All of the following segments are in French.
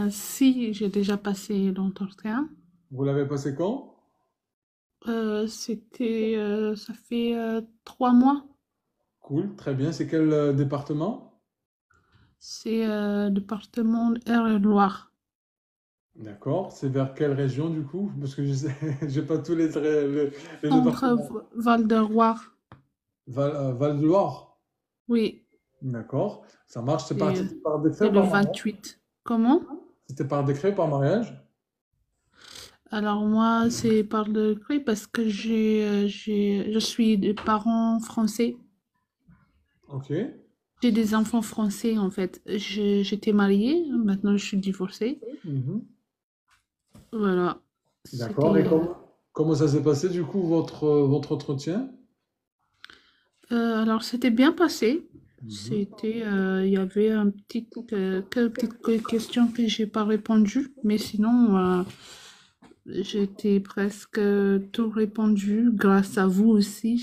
Si, j'ai déjà passé l'entretien. Vous l'avez passé quand? Ça fait 3 mois. Cool, très bien. C'est quel département? C'est département Eure-et-Loir. D'accord. C'est vers quelle région du coup? Parce que je sais, j'ai pas tous les Centre départements. Val-de-Loire. Val-de-Loire. Oui, D'accord. Ça marche. C'est c'est parti par décret c'est ou le par mariage? 28. Comment? C'était par décret, par mariage? Alors moi, c'est par le prix parce que je suis de parents français. Ok. J'ai des enfants français en fait. J'étais mariée, maintenant je suis divorcée. Mhm. Voilà. D'accord. C'était. Et comment ça s'est passé du coup votre entretien? Alors c'était bien passé. Mhm. Il y avait quelques petites questions que j'ai pas répondu, mais sinon, j'étais presque tout répondu. Grâce à vous aussi,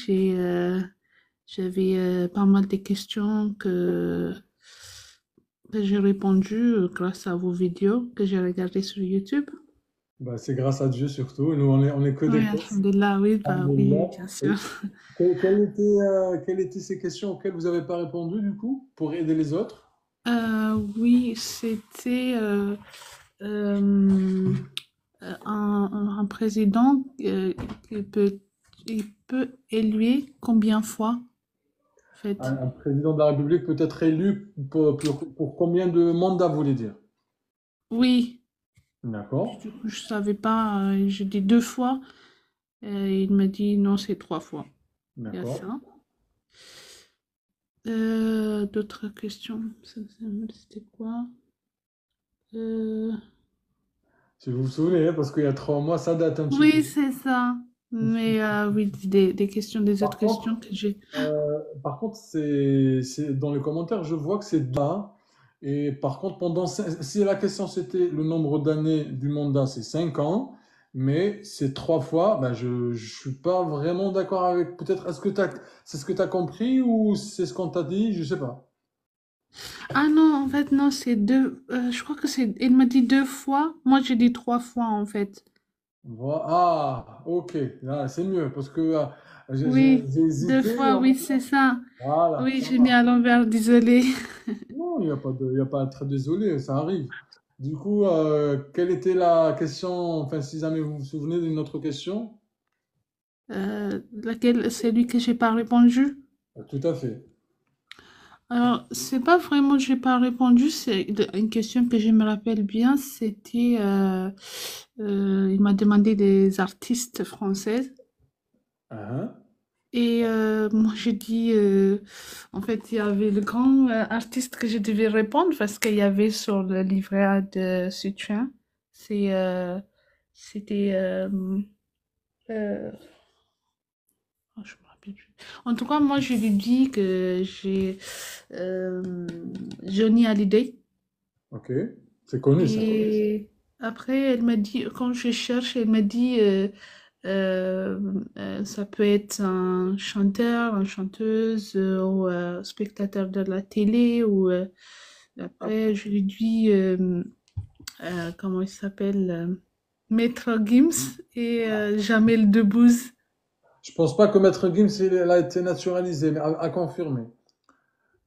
j'avais pas mal de questions que j'ai répondu grâce à vos vidéos que j'ai regardées sur YouTube. Bah, c'est grâce à Dieu surtout. Nous, on est que Oui, des coachs. alhamdulillah, oui, bah oui, Alhamdulillah. bien sûr. Oui. Quelles étaient ces questions auxquelles vous n'avez pas répondu du coup pour aider les autres? Oui, c'était euh, un président il peut éluer combien de fois, en fait. Un président de la République peut être élu pour combien de mandats, vous voulez dire? Oui, D'accord, du coup, je savais pas, j'ai dit 2 fois, et il m'a dit non, c'est 3 fois. Il y a d'accord. ça. D'autres questions, c'était quoi? Euh, Si vous vous souvenez, hein, parce qu'il y a 3 mois, ça date un petit peu. Oui, c'est ça. Mais oui, des questions, des autres Par contre, questions que j'ai. c'est dans les commentaires, je vois que c'est bas. Et par contre, si la question c'était le nombre d'années du mandat, c'est 5 ans, mais c'est 3 fois, ben je ne suis pas vraiment d'accord avec. Peut-être, c'est ce que tu as compris ou c'est ce qu'on t'a dit, je sais pas. Ah non, en fait, non, c'est deux. Je crois que c'est. Il m'a dit 2 fois. Moi, j'ai dit 3 fois, en fait. Ah, ok, là, c'est mieux parce que Oui, j'ai deux hésité. fois, oui, c'est ça. Voilà, Oui, ça j'ai mis marche. à l'envers, désolée. Non, il y a pas à être désolé, ça arrive. Du coup, quelle était la question, enfin, si jamais vous vous souvenez d'une autre question? Laquelle, c'est lui que j'ai pas répondu. Tout à fait. Alors, c'est pas vraiment que j'ai pas répondu, c'est une question que je me rappelle bien. C'était, il m'a demandé des artistes françaises. Hein. Et moi, j'ai dit, en fait, il y avait le grand artiste que je devais répondre parce qu'il y avait sur le livret A de soutien. C'est, c'était, euh, oh, je me rappelle plus. En tout cas, moi, je lui dis que j'ai euh, Johnny Hallyday. Ok, c'est connu ça. Et après, elle m'a dit, quand je cherche, elle m'a dit, euh, ça peut être un chanteur, une chanteuse ou spectateur de la télé. Ou après, je lui dis, comment il s'appelle, Maître Gims et Jamel Debbouze. Je pense pas que Maître Gims elle a été naturalisé, mais à confirmer.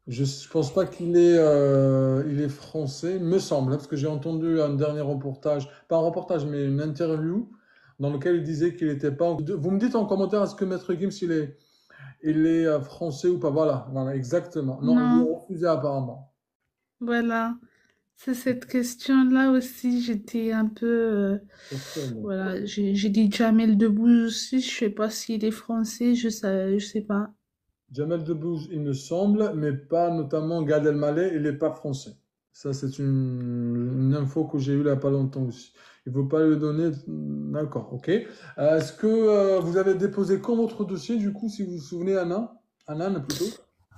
Je pense pas il est français, me semble, hein, parce que j'ai entendu un dernier reportage, pas un reportage, mais une interview dans lequel il disait qu'il n'était pas. Vous me dites en commentaire est-ce que Maître Gims il est français ou pas? Voilà, voilà, exactement. Non, il Non, est refusé apparemment. voilà. C'est cette question-là aussi, j'étais un peu... Confirmé. voilà, j'ai dit Jamel Debbouze aussi, je sais pas s'il est français, je sais pas. Jamel Debbouze, il me semble, mais pas notamment Gad Elmaleh, il n'est pas français. Ça, c'est une info que j'ai eue il n'y a pas longtemps aussi. Il ne faut pas le donner. D'accord, ok. Est-ce que vous avez déposé quand votre dossier, du coup, si vous vous souvenez, Anna? Anna, plutôt?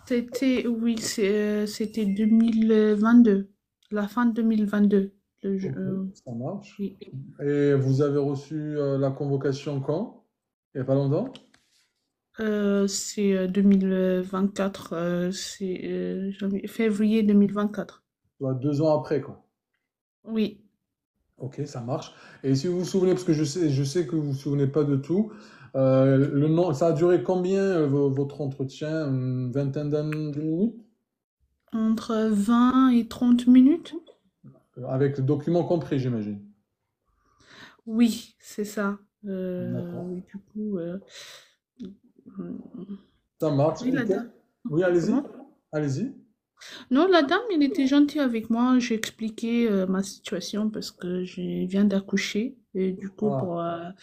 C'était, oui, c'était 2022, la fin 2022. Ok, ça marche. Oui. Et vous avez reçu la convocation quand? Il n'y a pas longtemps? C'est 2024, février 2024. Soit 2 ans après, quoi. Oui. Ok, ça marche. Et si vous vous souvenez, parce que je sais que vous vous souvenez pas de tout, le nom, ça a duré combien votre entretien? Une vingtaine de minutes? Entre 20 et 30 minutes? Avec le document compris, j'imagine. Oui, c'est ça. D'accord. Oui, du coup, mm, Ça marche. oui, la dame. Oui, allez-y. Comment? Allez-y. Non, la dame, elle était gentille avec moi. J'ai expliqué ma situation parce que je viens d'accoucher. Et du coup, Ah,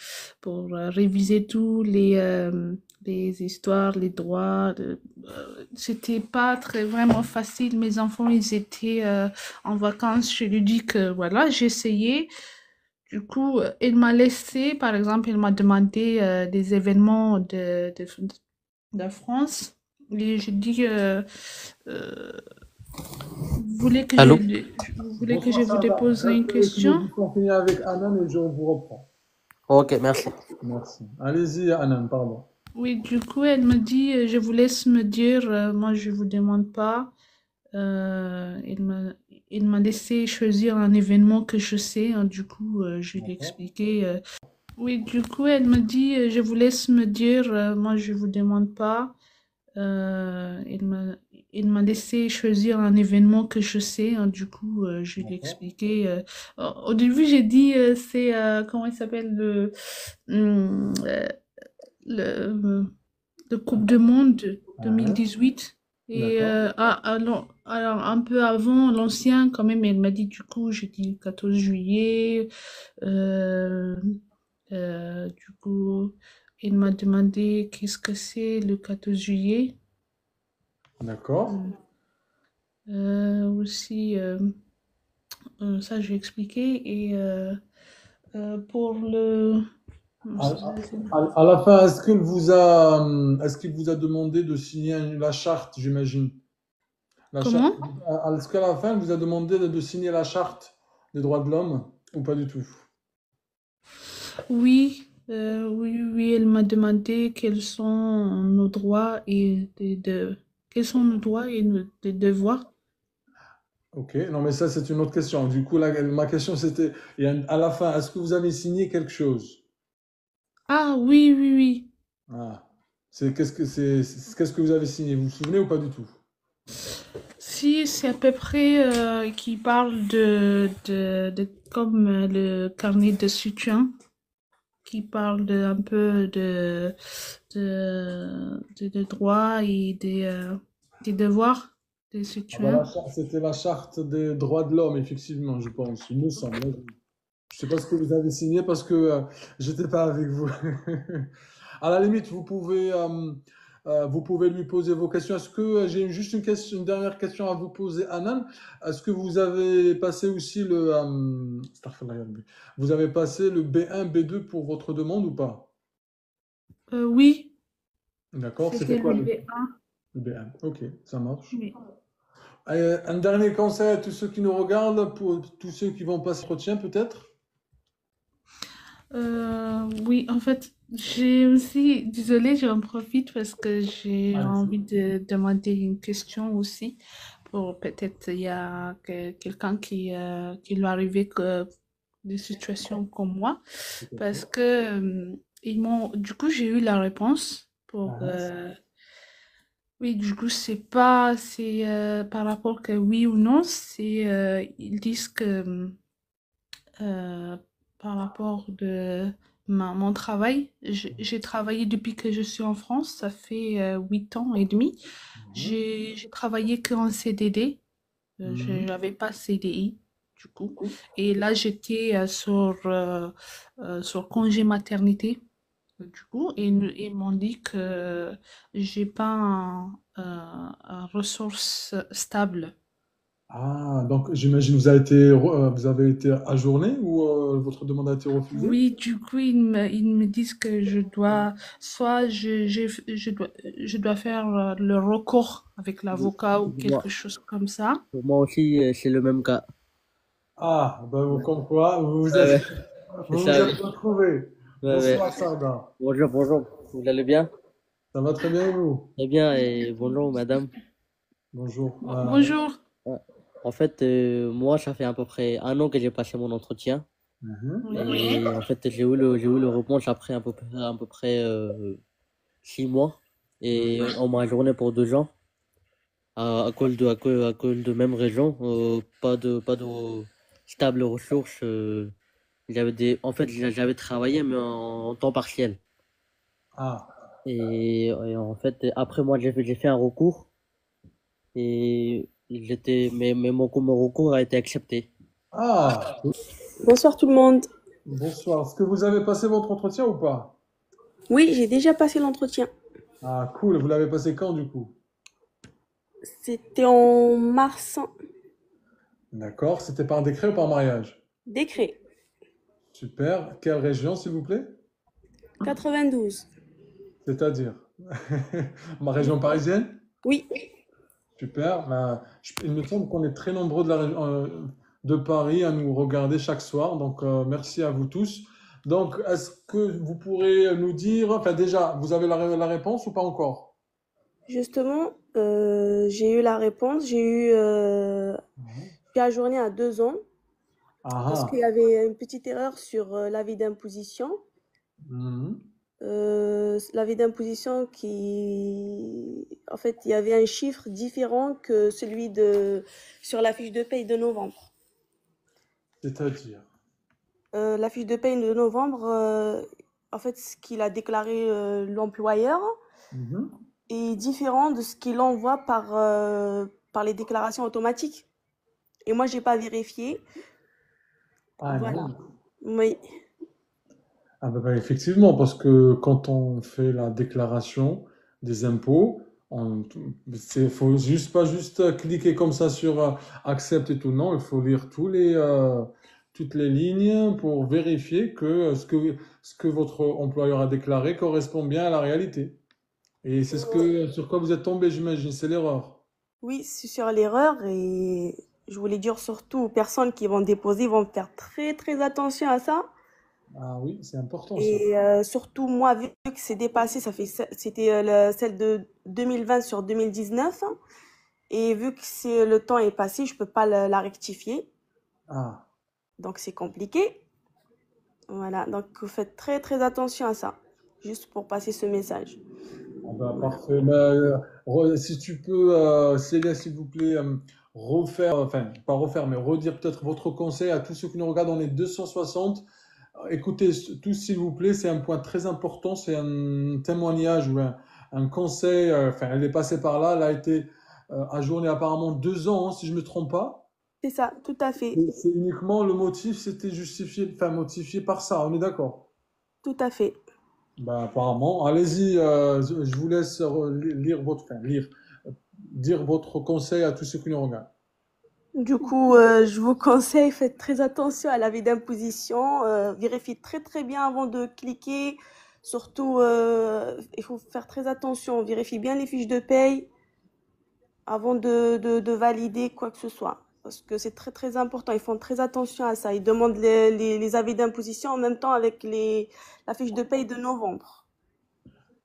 pour réviser tous les histoires, les droits, c'était pas très vraiment facile. Mes enfants, ils étaient en vacances. Je lui dis que voilà, j'ai essayé. Du coup, elle m'a laissé, par exemple, elle m'a demandé des événements de France. Et j'ai dit, euh, Allô? vous voulez que je bonsoir, vous Sada. dépose une Restez avec question? nous, on finit avec Anan et je vous reprends. Ok, merci. Merci. Allez-y, Anan, pardon. Oui, du coup, elle me dit, je vous laisse me dire, moi, je vous demande pas. Euh, elle m'a, elle m'a laissé choisir un événement que je sais, hein. Du coup, je lui ai D'accord. expliqué. Oui, du coup, elle me dit, je vous laisse me dire, moi, je vous demande pas. Euh, il m'a, il m'a laissé choisir un événement que je sais, hein. Du coup, je lui ai D'accord. expliqué. Au début, j'ai dit, c'est, comment il s'appelle, hum, euh, le Coupe du Monde Ouais. 2018. Et D'accord. alors, un peu avant, l'ancien, quand même, elle m'a dit, du coup, j'ai dit 14 juillet. Euh, du coup, il m'a demandé qu'est-ce que c'est le 14 juillet. D'accord. Euh, Aussi, ça, j'ai expliqué. Et pour le... À, à la fin, est-ce qu'il vous a demandé de signer la charte, j'imagine? La charte, Comment? est-ce qu'à la fin, il vous a demandé de signer la charte des droits de l'homme ou pas du tout? Oui, oui, oui, elle m'a demandé quels sont nos droits et quels sont nos droits et nos des devoirs. Ok, non, mais ça, c'est une autre question. Du coup, ma question, c'était, et à la fin, est-ce que vous avez signé quelque chose? Ah oui, oui, oui. Ah, qu'est-ce que vous avez signé? Vous vous souvenez ou pas du tout? Si, c'est à peu près qui parle de comme le carnet de soutien, qui parle un peu de droits et des devoirs des Ah bah, citoyens. c'était la charte des droits de l'homme, effectivement, je pense, il me semble, hein. Je sais pas ce que vous avez signé parce que j'étais pas avec vous. À la limite, vous pouvez lui poser vos questions. Est-ce que j'ai juste une question, une dernière question à vous poser, Anan? Est-ce que vous avez passé aussi astaghfirullah ya Rabbi. Vous avez passé le B1, B2 pour votre demande ou pas? Oui, D'accord, c'était c'était le quoi B1. le B1? Ok, ça marche. Oui. Un dernier conseil à tous ceux qui nous regardent, pour tous ceux qui vont passer l'entretien peut-être? Oui, en fait, j'ai aussi, désolée, j'en profite parce que j'ai Allez-y. envie de demander une question aussi pour peut-être il y a quelqu'un qui lui arrivé que des situations comme moi Tout à parce fait. que du coup, j'ai eu la réponse pour, Ah, oui, du coup, c'est par rapport que oui ou non, ils disent que euh, par rapport de mon travail. J'ai travaillé depuis que je suis en France, ça fait 8 ans et demi. mhm. J'ai travaillé qu'en CDD, je Mhm. n'avais pas CDI du coup. Et là, j'étais sur congé maternité. Du coup, ils m'ont dit que j'ai pas un ressource stable. Ah, donc j'imagine vous avez été ajourné ou votre demande a été refusée? Oui, du coup, ils me disent que je dois, soit je dois faire le recours avec l'avocat ou Moi, quelque chose comme ça. pour moi aussi, c'est le même cas. Ah, ben comme quoi, Ouais, ouais, c'est vous ça. vous êtes retrouvés. Ouais, ouais. Bonsoir Sarda. Bonjour, bonjour. Vous allez bien? Ça va très bien et vous? Très bien, et bonjour, madame. Bonjour. Bonjour. Ouais. En fait, moi, ça fait à peu près un an que j'ai passé mon entretien. Mhm. Oui. Et en fait, j'ai eu le reproche après à peu près 6 mois. Et Mhm. on m'a ajourné pour 2 ans à cause de même raison. Pas de stable ressources. En fait, j'avais travaillé, mais en temps partiel. Ah, Et en fait, après moi, j'ai fait un recours mais mon recours a été accepté. ah, Bonsoir tout le monde. bonsoir. Est-ce que vous avez passé votre entretien ou pas? Oui, j'ai déjà passé l'entretien. Ah, cool. Vous l'avez passé quand du coup? C'était en mars. D'accord. C'était par décret ou par mariage? Décret. Super. Quelle région, s'il vous plaît? 92. C'est-à-dire? Ma région parisienne? Oui, Super. Ben, il me semble qu'on est très nombreux de la région, de Paris à nous regarder chaque soir. Donc, merci à vous tous. Donc, est-ce que vous pourrez nous dire, enfin déjà, vous avez la réponse ou pas encore? justement, j'ai eu la réponse. J'ai ajourné à 2 ans Ah parce qu'il y ah. avait une petite erreur sur l'avis d'imposition. Mhm. L'avis d'imposition en fait, il y avait un chiffre différent que celui sur la fiche de paye de novembre. C'est-à-dire. La fiche de paye de novembre, en fait, ce qu'il a déclaré l'employeur Mhm. est différent de ce qu'il envoie par les déclarations automatiques. Et moi, j'ai pas vérifié. Ah Voilà. non. Oui, Ah bah, effectivement, parce que quand on fait la déclaration des impôts, faut juste pas juste cliquer comme ça sur accepte et tout. Non, il faut lire toutes les lignes pour vérifier que ce que votre employeur a déclaré correspond bien à la réalité. Et c'est sur quoi vous êtes tombé, j'imagine, c'est l'erreur. oui, c'est sur l'erreur et je voulais dire surtout aux personnes qui vont déposer, ils vont faire très très attention à ça. Ah oui, c'est important ça. Et surtout moi, vu que c'est dépassé, c'était celle de 2020 sur 2019. Et vu que le temps est passé, je peux pas la rectifier. Ah. Donc c'est compliqué. Voilà, donc vous faites très très attention à ça, juste pour passer ce message. Ah bah, parfait. Mais, si tu peux, Célia, s'il vous plaît, refaire, enfin, pas refaire, mais redire peut-être votre conseil à tous ceux qui nous regardent. On est 260. Écoutez, tous, s'il vous plaît, c'est un point très important. C'est un témoignage ou un conseil. Enfin, elle est passée par là. Elle a été ajournée apparemment 2 ans, hein, si je ne me trompe pas. C'est ça, tout à fait, C'est uniquement le motif, c'était justifié, enfin, motifié par ça. On est d'accord? tout à fait. Ben, apparemment, allez-y, je vous laisse lire enfin, dire votre conseil à tous ceux qui nous regardent. Du coup, je vous conseille, faites très attention à l'avis d'imposition, vérifiez très très bien avant de cliquer. Surtout, il faut faire très attention, vérifiez bien les fiches de paye avant de valider quoi que ce soit. Parce que c'est très très important, ils font très attention à ça. Ils demandent les avis d'imposition en même temps avec la fiche de paye de novembre.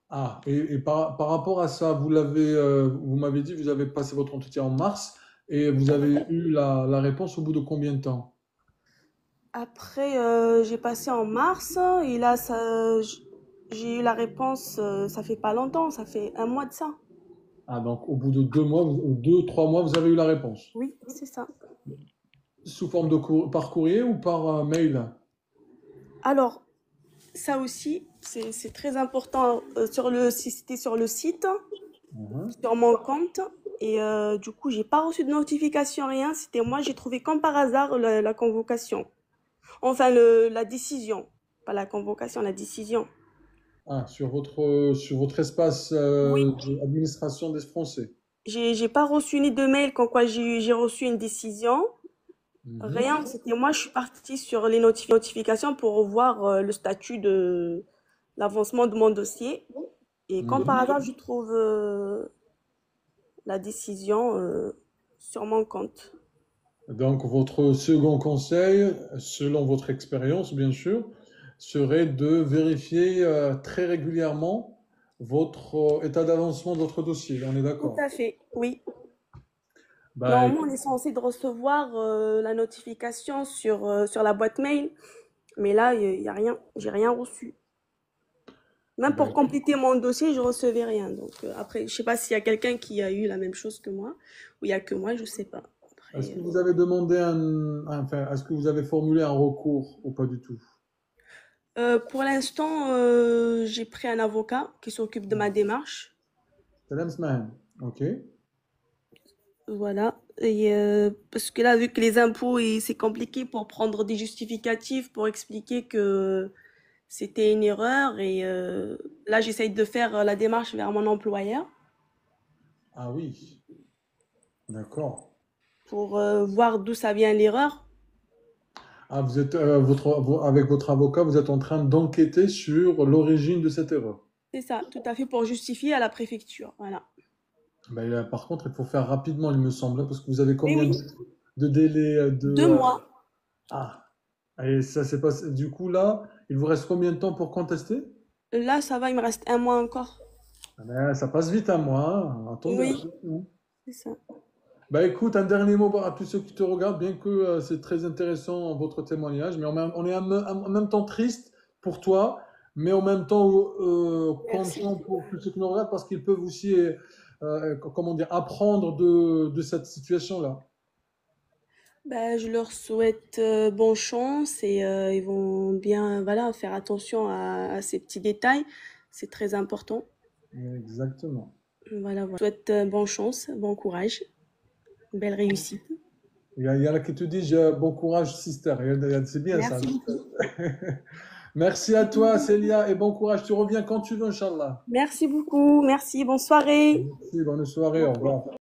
Ah, et par rapport à ça, vous m'avez dit, vous avez passé votre entretien en mars et vous avez eu la réponse au bout de combien de temps? Après, j'ai passé en mars et là, j'ai eu la réponse, ça fait pas longtemps, ça fait un mois de ça. Ah, donc au bout de 2 mois, ou 2, 3 mois, vous avez eu la réponse. Oui, c'est ça. Sous forme par courrier ou par mail? Alors, ça aussi, c'est très important si c'était sur le site, Mhm. sur mon compte. Et du coup, j'ai pas reçu de notification, rien. C'était moi, j'ai trouvé comme par hasard la convocation. Enfin, la décision. Pas la convocation, la décision. Ah, sur votre espace Oui, d'administration des Français. j'ai pas reçu ni de mail comme quoi j'ai reçu une décision. Mhm. Rien, c'était moi, je suis partie sur les notifications pour voir le statut de l'avancement de mon dossier. Et comme par Mhm. hasard, je trouve la décision sur mon compte. Donc, votre second conseil, selon votre expérience, bien sûr, serait de vérifier très régulièrement votre état d'avancement de votre dossier. On est Tout d'accord? à fait, oui. Bah, Normalement, on est censé de recevoir la notification sur la boîte mail. Mais là, il y a rien, j'ai rien reçu. Même pour Ben, compléter mon dossier, je recevais rien. Donc après, je sais pas s'il y a quelqu'un qui a eu la même chose que moi, ou il y a que moi, je sais pas. est-ce Après, que vous avez demandé enfin, est-ce que vous avez formulé un recours ou pas du tout? pour l'instant, j'ai pris un avocat qui s'occupe de ma démarche. Salam Smahan. Ok. Voilà. Et parce que là, vu que les impôts, c'est compliqué pour prendre des justificatifs, pour expliquer que c'était une erreur. Et là, j'essaye de faire la démarche vers mon employeur Ah oui, d'accord. pour voir d'où ça vient l'erreur. Ah, vous êtes, avec votre avocat, vous êtes en train d'enquêter sur l'origine de cette erreur. C'est ça, tout à fait, pour justifier à la préfecture. Voilà. Ben, là, par contre, il faut faire rapidement, il me semble, hein, parce que vous avez Mais combien oui, de délai deux mois. Ah, et ça c'est pas... Du coup, là, il vous reste combien de temps pour contester? Là, ça va, il me reste un mois encore. Ah ben, ça passe vite à moi, hein. Attendez un Oui, peu, hein. c'est ça. Bah écoute, un dernier mot à tous ceux qui te regardent, bien que c'est très intéressant votre témoignage, mais on est en même temps triste pour toi, mais en même temps Merci. content pour tous ceux qui nous regardent parce qu'ils peuvent aussi, comment dire, apprendre de cette situation-là. Ben, je leur souhaite bonne chance et ils vont bien voilà, faire attention à ces petits détails. C'est très important. Exactement. Voilà, voilà. Je souhaite bonne chance, bon courage, belle réussite. Il y en a qui te disent bon courage, sister. C'est bien ça. Merci beaucoup. Merci à toi, Célia, et bon courage. Tu reviens quand tu veux, Inch'Allah. Merci beaucoup. Merci. Bonne soirée. Merci, bonne soirée, au revoir.